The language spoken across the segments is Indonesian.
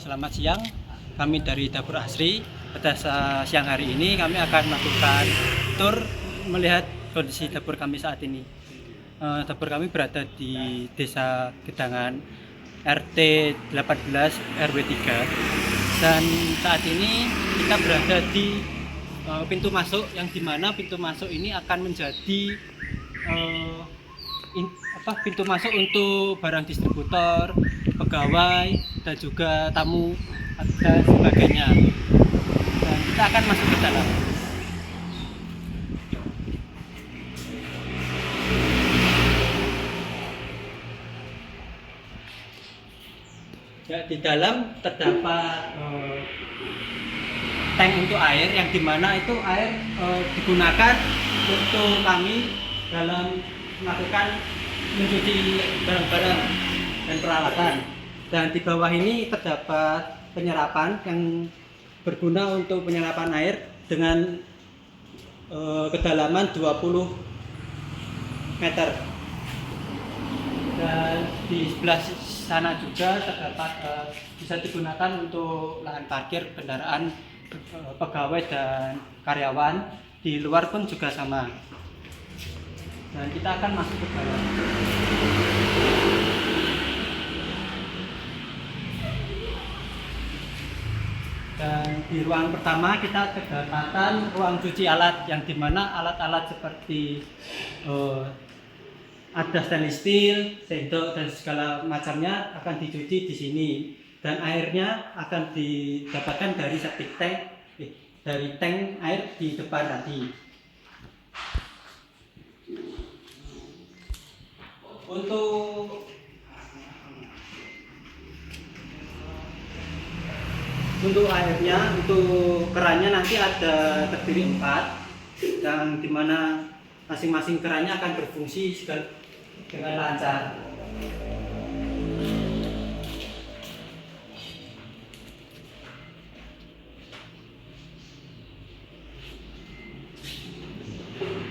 Selamat siang, kami dari Dapur Asri. Pada siang hari ini kami akan melakukan tur melihat kondisi dapur kami saat ini. Dapur kami berada di Desa Gedangan, RT 18 RW 3, dan saat ini kita berada di pintu masuk, yang dimana pintu masuk ini akan menjadi pintu masuk untuk barang distributor, pegawai, dan juga tamu dan sebagainya. Dan kita akan masuk ke dalam. Ya, di dalam terdapat tank untuk air, yang dimana itu air digunakan untuk kami dalam melakukan mencuci barang-barang dan peralatan. Dan di bawah ini terdapat penyerapan yang berguna untuk penyerapan air dengan kedalaman 20 meter. Dan di sebelah sana juga terdapat bisa digunakan untuk lahan parkir kendaraan pegawai dan karyawan. Di luar pun juga sama. Dan kita akan masuk ke dalam. Dan di ruang pertama kita kedapatan ruang cuci alat, yang dimana alat-alat seperti ada stainless steel, sendok, dan segala macamnya akan dicuci di sini. Dan airnya akan didapatkan dari septic tank, dari tank air di depan tadi. Untuk airnya, untuk kerannya nanti ada terdiri 4, yang dimana masing-masing kerannya akan berfungsi dengan lancar.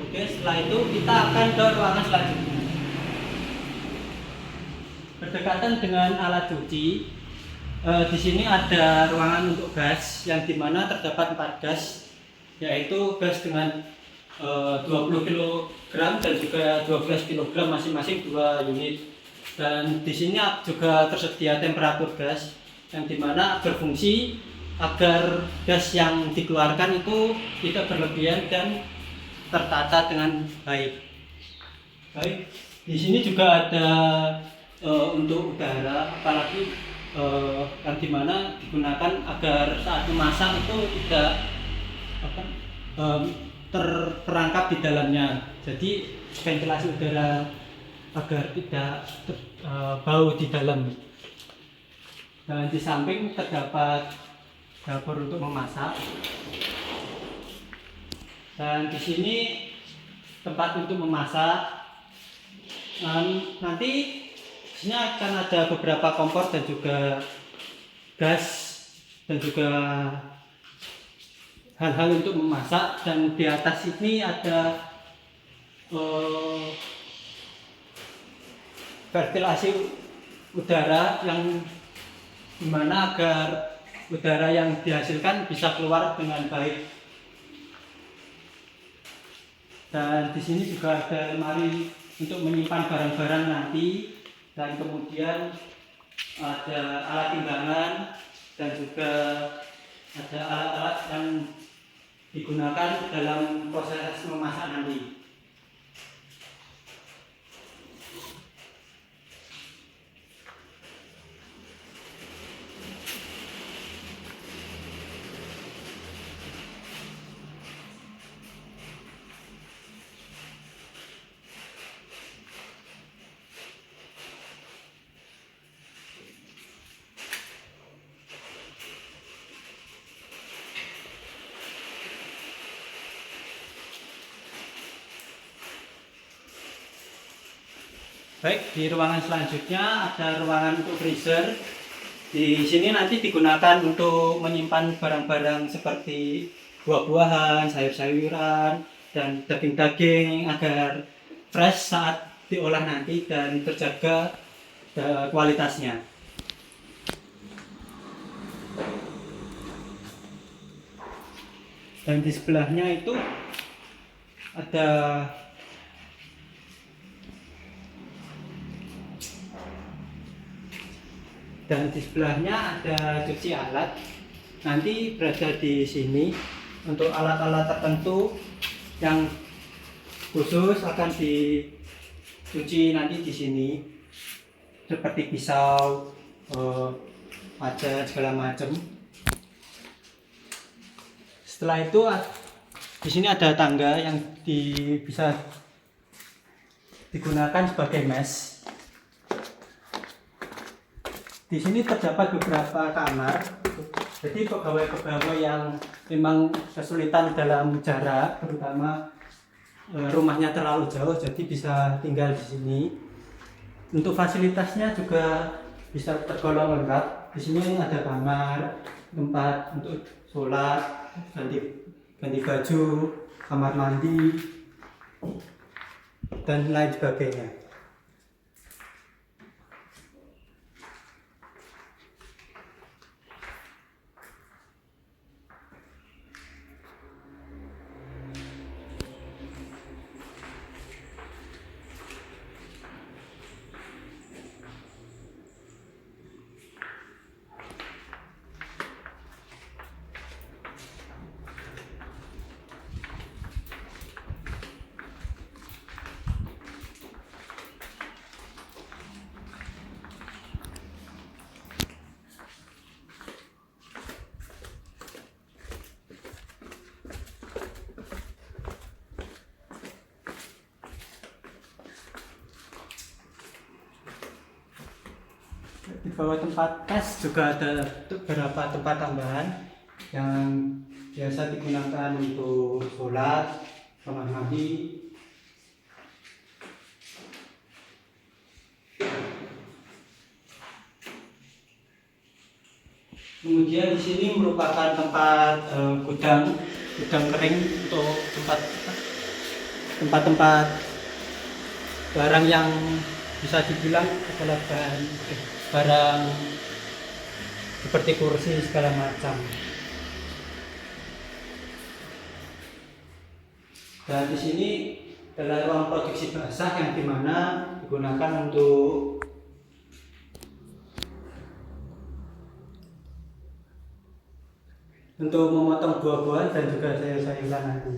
Oke, setelah itu kita akan ke ruangan selanjutnya. Berdekatan dengan alat cuci, di sini ada ruangan untuk gas, yang dimana terdapat 4 gas, yaitu gas dengan 20 kg dan juga 12 kg masing-masing 2 unit. Dan di sini juga tersedia temperatur gas, yang dimana berfungsi agar gas yang dikeluarkan itu tidak berlebihan dan tertata dengan baik. Di sini juga ada untuk udara, apalagi yang dimana digunakan agar saat memasak itu tidak terperangkap di dalamnya. Jadi ventilasi udara agar tidak bau di dalam. Dan di samping terdapat dapur untuk memasak. Dan di sini tempat untuk memasak. Nanti di sini akan ada beberapa kompor dan juga gas dan juga hal-hal untuk memasak. Dan di atas ini ada ventilasi udara, yang dimana agar udara yang dihasilkan bisa keluar dengan baik. Dan di sini juga ada lemari untuk menyimpan barang-barang nanti, dan kemudian ada alat timbangan dan juga ada alat-alat yang digunakan dalam proses memasak nanti. Baik, di ruangan selanjutnya ada ruangan untuk freezer. Di sini nanti digunakan untuk menyimpan barang-barang seperti buah-buahan, sayur-sayuran, dan daging-daging agar fresh saat diolah nanti dan terjaga kualitasnya. Dan di sebelahnya itu ada cuci alat. Nanti berada di sini untuk alat-alat tertentu yang khusus akan dicuci nanti di sini, seperti pisau, pajak segala macam. Setelah itu di sini ada tangga yang bisa digunakan sebagai mes. Di sini terdapat beberapa kamar. Jadi pegawai-pegawai yang memang kesulitan dalam jarak, terutama rumahnya terlalu jauh, jadi bisa tinggal di sini. Untuk fasilitasnya juga bisa tergolong lengkap. Di sini ada kamar, tempat untuk sholat, ganti baju, kamar mandi, dan lain sebagainya. Di bawah tempat tes juga ada beberapa tempat tambahan yang biasa digunakan untuk sholat, kamar mandi. Kemudian di sini merupakan tempat gudang kering untuk tempat barang yang bisa dibilang adalah barang seperti kursi segala macam. Dan di sini adalah ruang produksi basah yang dimana digunakan untuk memotong buah-buahan dan juga sayur-sayuran nanti.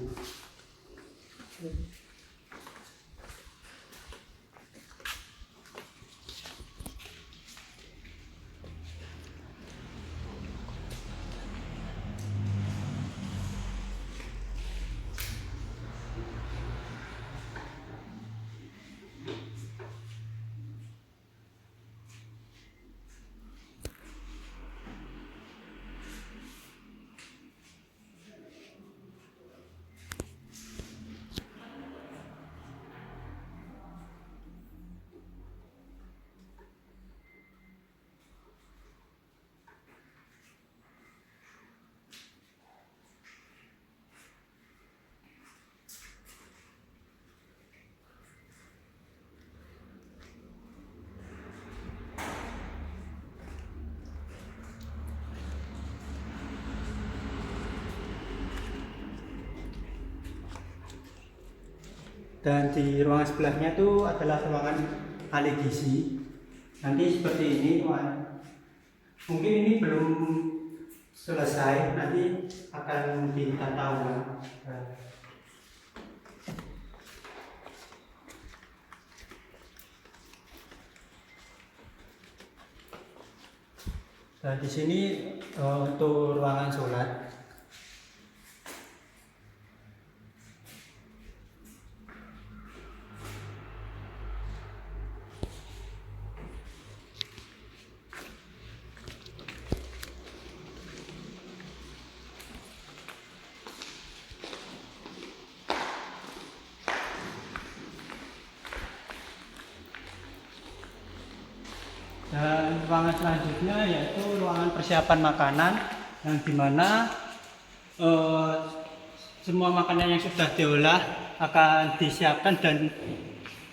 Dan di ruangan sebelahnya itu adalah ruangan ahli gizi. Nanti seperti ini, mungkin ini belum selesai, nanti akan ditata ulang. Dan di sini untuk ruangan sholat. Dan ruangan selanjutnya yaitu ruangan persiapan makanan, yang dimana semua makanan yang sudah diolah akan disiapkan dan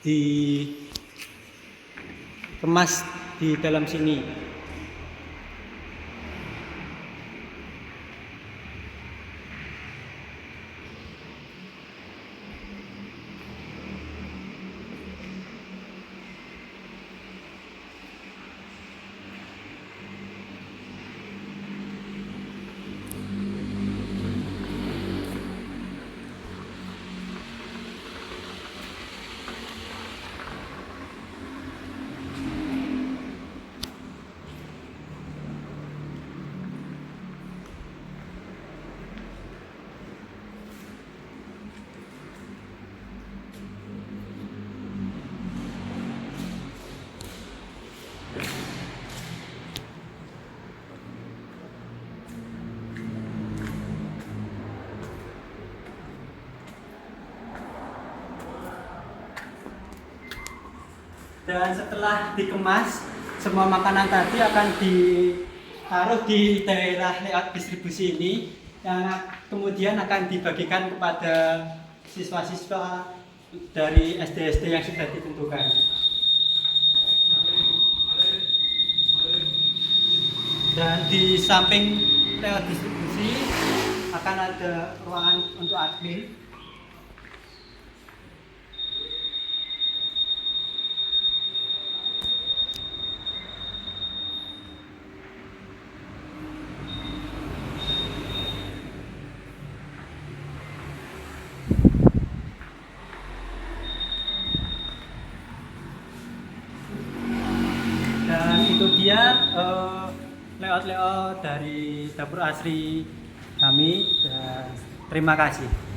dikemas di dalam sini. Dan setelah dikemas, semua makanan tadi akan ditaruh di daerah layout distribusi ini yang kemudian akan dibagikan kepada siswa-siswa dari SD-SD yang sudah ditentukan. Dan di samping layout distribusi akan ada ruangan untuk admin. Dan itu dia layout-layout dari dapur asri kami. Dan terima kasih.